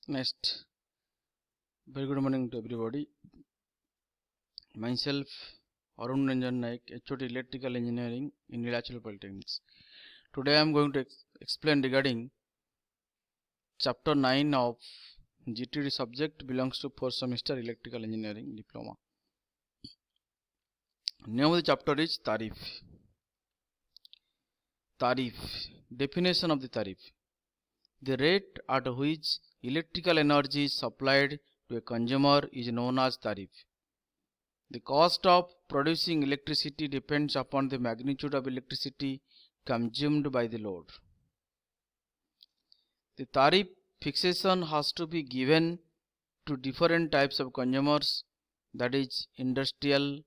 Next, very good morning to everybody. Myself, Arun Ranjan Naik, HOD Electrical Engineering in Nilachal Polytechnics. Today I am going to explain regarding Chapter 9 of GTD subject belongs to 4th semester Electrical Engineering Diploma. Name of the chapter is Tariff. Tariff. Definition of the tariff. The rate at which electrical energy is supplied to a consumer is known as tariff. The cost of producing electricity depends upon the magnitude of electricity consumed by the load. The tariff fixation has to be given to different types of consumers, that is industrial,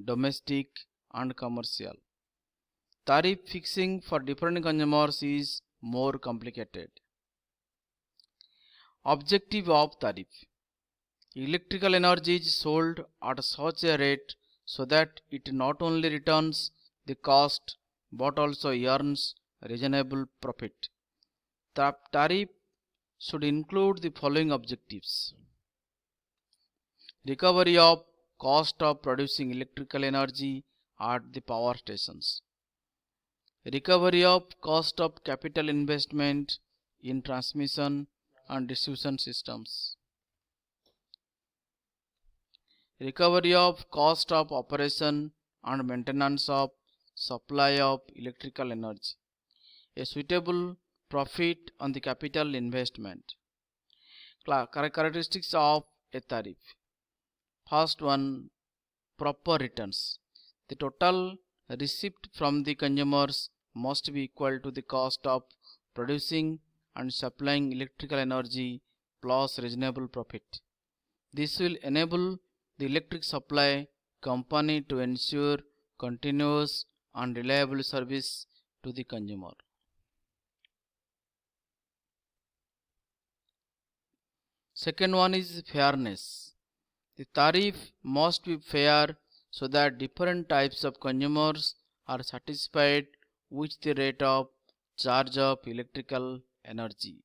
domestic and commercial. Tariff fixing for different consumers is more complicated. Objective of tariff. Electrical energy is sold at such a rate so that it not only returns the cost but also earns reasonable profit. The tariff should include the following objectives: recovery of cost of producing electrical energy at the power stations, recovery of cost of capital investment in transmission and distribution systems, recovery of cost of operation and maintenance of supply of electrical energy, a suitable profit on the capital investment. Characteristics of a tariff. First one, proper returns. The total receipt from the consumers must be equal to the cost of producing and supplying electrical energy plus reasonable profit. This will enable the electric supply company to ensure continuous and reliable service to the consumer. Second one is fairness. The tariff must be fair so that different types of consumers are satisfied with the rate of charge of electrical energy.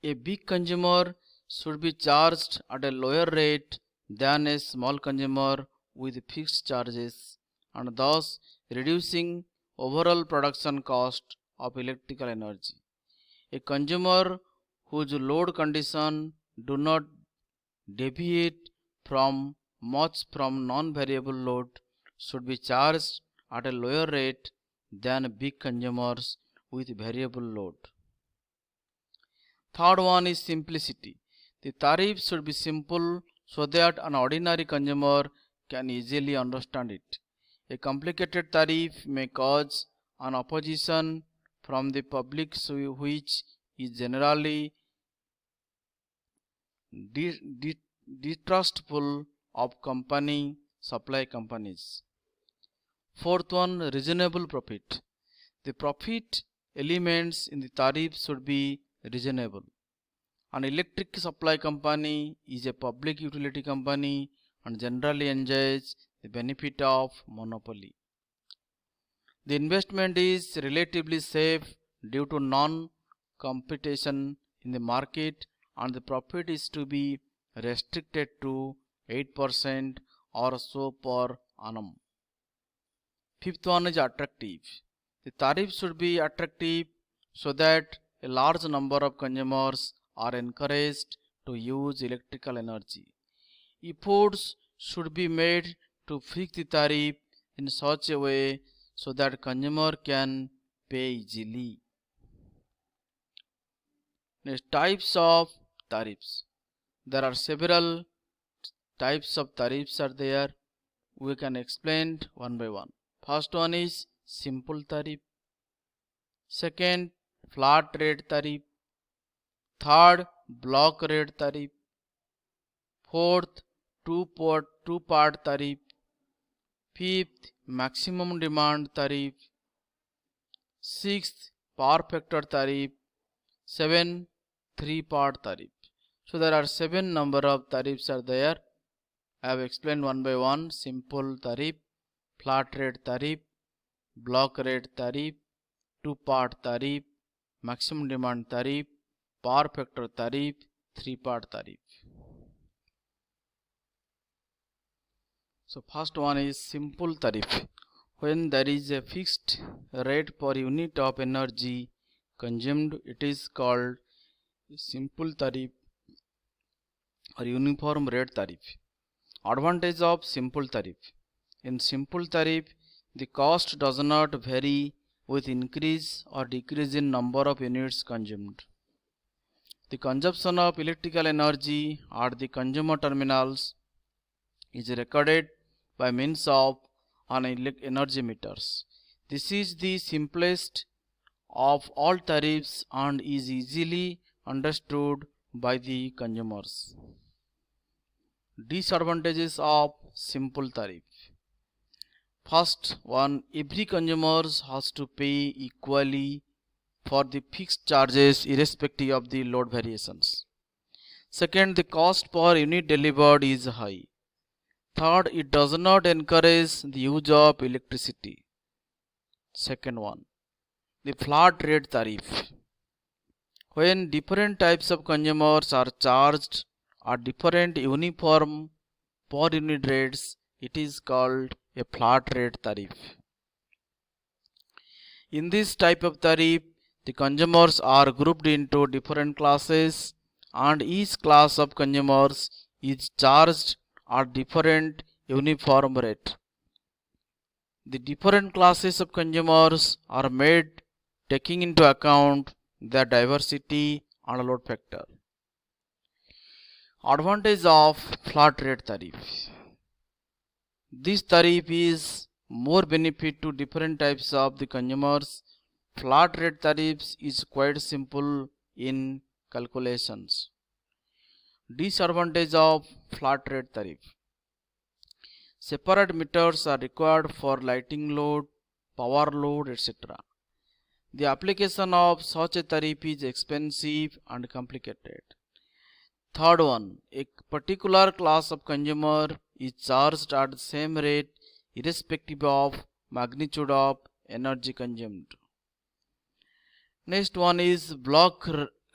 A big consumer should be charged at a lower rate than a small consumer with fixed charges, and thus reducing overall production cost of electrical energy. A consumer whose load condition do not deviate much from non-variable load should be charged at a lower rate than big consumers with variable load. Third one is simplicity. The tariff should be simple so that an ordinary consumer can easily understand it. A complicated tariff may cause an opposition from the public, which is generally distrustful of supply companies. Fourth one, reasonable profit. The profit elements in the tariff should be reasonable. An electric supply company is a public utility company and generally enjoys the benefit of monopoly. The investment is relatively safe due to non-competition in the market, and the profit is to be restricted to 8% or so per annum. Fifth one is attractive. The tariff should be attractive so that a large number of consumers are encouraged to use electrical energy. Efforts should be made to fix the tariff in such a way so that consumer can pay easily. Next, types of tariffs. There are several types of tariffs are there. We can explain one by one. First one is simple tariff. Second, flat rate tariff. Third, block rate tariff. Fourth, two-part tariff. Fifth, maximum demand tariff. Sixth, power factor tariff. 7, three-part tariff. So there are 7 number of tariffs are there. I have explained one by one. Simple tariff, flat rate tariff, block rate tariff, two-part tariff, maximum demand tariff, power factor tariff, three-part tariff. So first one is simple tariff. When there is a fixed rate per unit of energy consumed, it is called simple tariff or uniform rate tariff. Advantage of simple tariff. In simple tariff, the cost does not vary with increase or decrease in number of units consumed. The consumption of electrical energy at the consumer terminals is recorded by means of an energy meters. This is the simplest of all tariffs and is easily understood by the consumers. Disadvantages of simple tariff. First one, every consumer has to pay equally for the fixed charges irrespective of the load variations. Second, the cost per unit delivered is high. Third, it does not encourage the use of electricity. Second one, the flat rate tariff. When different types of consumers are charged at different uniform per unit rates, it is called a flat rate tariff. In this type of tariff, the consumers are grouped into different classes and each class of consumers is charged at different uniform rate. The different classes of consumers are made taking into account their diversity and load factor. Advantage of flat rate tariff. This tariff is more benefit to different types of the consumers. Flat rate tariffs is quite simple in calculations. Disadvantage of flat rate tariff. Separate meters are required for lighting load, power load, etc. The application of such a tariff is expensive and complicated. Third one, a particular class of consumer is charged at the same rate irrespective of magnitude of energy consumed. Next one is block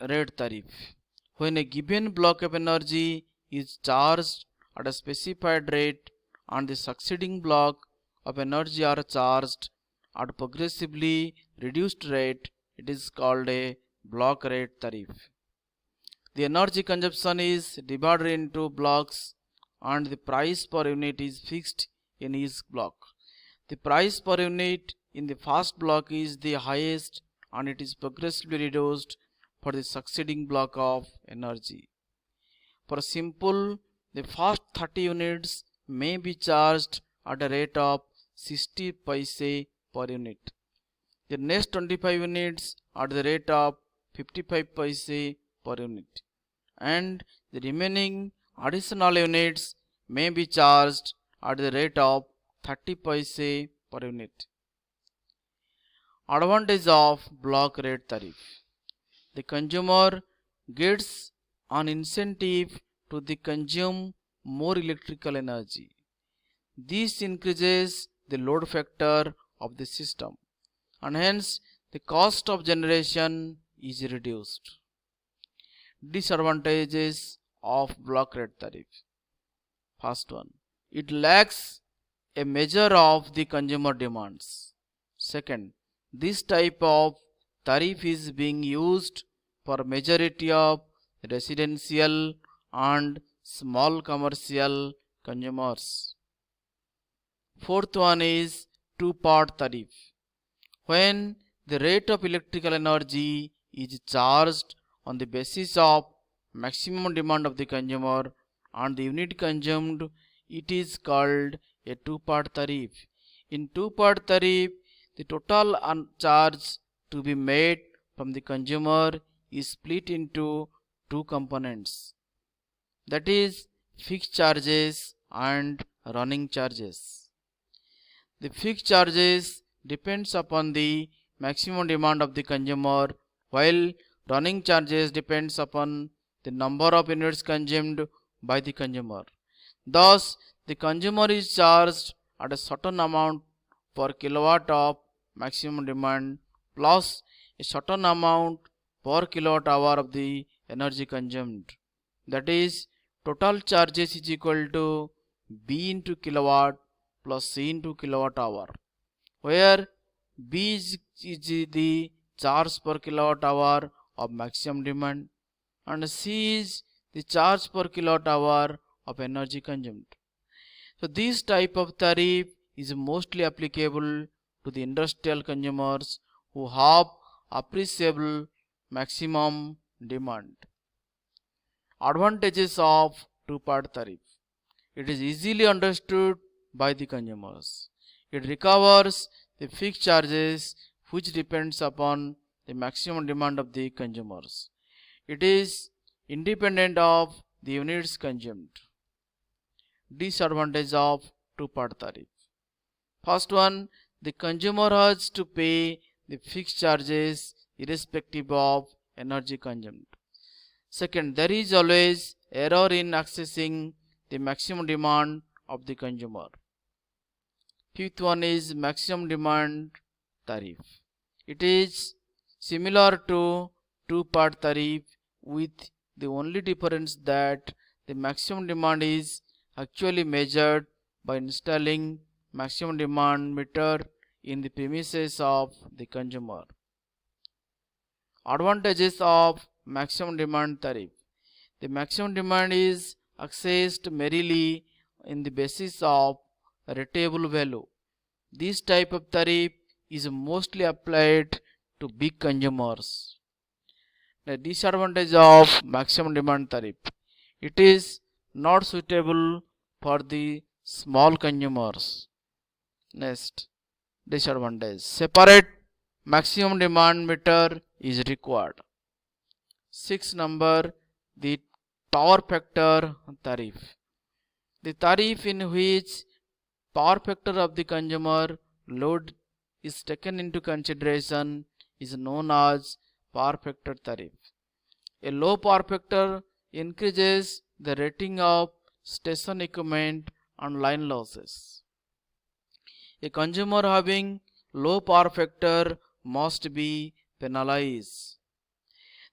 rate tariff. When a given block of energy is charged at a specified rate and the succeeding block of energy are charged at progressively reduced rate, it is called a block rate tariff. The energy consumption is divided into blocks and the price per unit is fixed in each block. The price per unit in the first block is the highest and it is progressively reduced for the succeeding block of energy. For simple, the first 30 units may be charged at a rate of 60 paise per unit. The next 25 units at the rate of 55 paise per unit, and the remaining additional units may be charged at the rate of 30 paise per unit. Advantage of block rate tariff. The consumer gets an incentive to consume more electrical energy. This increases the load factor of the system and hence the cost of generation is reduced. Disadvantages of block rate tariff. First one, it lacks a measure of the consumer demands. Second, this type of tariff is being used for majority of residential and small commercial consumers. Fourth one is two-part tariff. When the rate of electrical energy is charged on the basis of maximum demand of the consumer and the unit consumed, it is called a two-part tariff. In two-part tariff, the total charge to be made from the consumer is split into two components, that is fixed charges and running charges. The fixed charges depends upon the maximum demand of the consumer, while running charges depends upon the number of units consumed by the consumer. Thus, the consumer is charged at a certain amount per kilowatt of maximum demand plus a certain amount per kilowatt hour of the energy consumed. That is, total charges is equal to B into kilowatt plus C into kilowatt hour, where B is the charge per kilowatt hour of maximum demand and C is the charge per kilowatt hour of energy consumed. So this type of tariff is mostly applicable to the industrial consumers who have appreciable maximum demand. Advantages of two-part tariff. It is easily understood by the consumers. It recovers the fixed charges which depends upon the maximum demand of the consumers. It is independent of the units consumed. Disadvantage of two-part tariff. First one, the consumer has to pay the fixed charges irrespective of energy consumed. Second, there is always error in accessing the maximum demand of the consumer. Fifth one is maximum demand tariff. It is similar to two-part tariff with the only difference that the maximum demand is actually measured by installing maximum demand meter in the premises of the consumer. Advantages of maximum demand tariff. The maximum demand is accessed merely in the basis of rateable value. This type of tariff is mostly applied to big consumers. The disadvantage of maximum demand tariff. It is not suitable for the small consumers. Next, disadvantage. Separate maximum demand meter is required. 6 number, the power factor tariff. The tariff in which power factor of the consumer load is taken into consideration is known as power factor tariff. A low power factor increases the rating of station equipment and line losses. A consumer having low power factor must be penalized.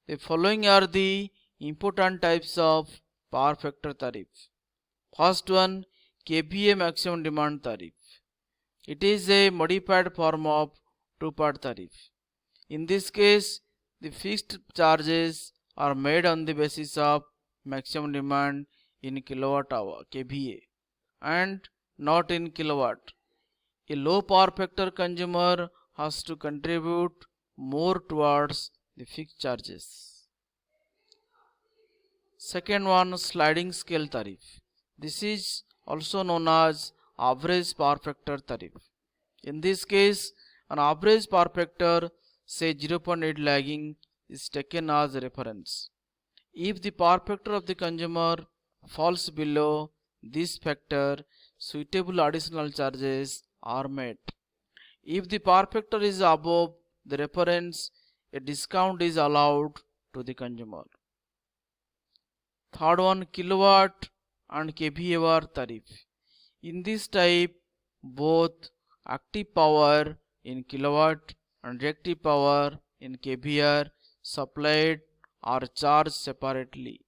The following are the important types of power factor tariff. First one, kVA maximum demand tariff. It is a modified form of two-part tariff. In this case, the fixed charges are made on the basis of maximum demand in kilowatt hour kVA and not in kilowatt. A low power factor consumer has to contribute more towards the fixed charges. Second one, sliding scale tariff. This is also known as average power factor tariff. In this case, an average power factor, say 0.8 lagging, is taken as a reference. If the power factor of the consumer falls below this factor, suitable additional charges are made. If the power factor is above the reference, a discount is allowed to the consumer. Third one, kilowatt and kVA tariff. In this type, both active power in kilowatt and reactive power in kVA supplied are charged separately.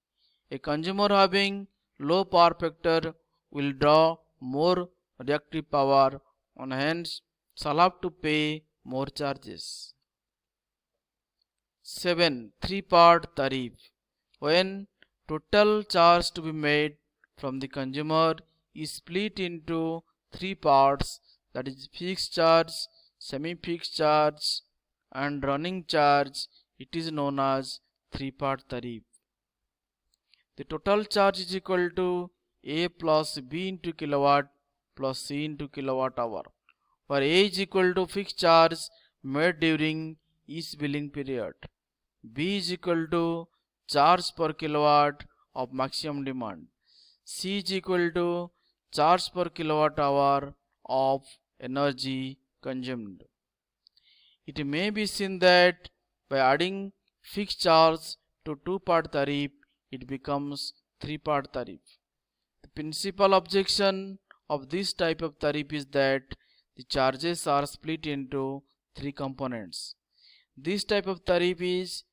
A consumer having low power factor will draw more reactive power and hence shall have to pay more charges. 7. Three-part tariff. When total charge to be made from the consumer is split into three parts, that is fixed charge, semi-fixed charge and running charge, it is known as three-part tariff. The total charge is equal to A plus B into kilowatt plus C into kilowatt hour, where A is equal to fixed charge made during each billing period. B is equal to charge per kilowatt of maximum demand. C is equal to charge per kilowatt hour of energy consumed. It may be seen that by adding fixed charge to two-part tariff, it becomes three-part tariff. The principal objection of this type of tariff is that the charges are split into three components. This type of tariff is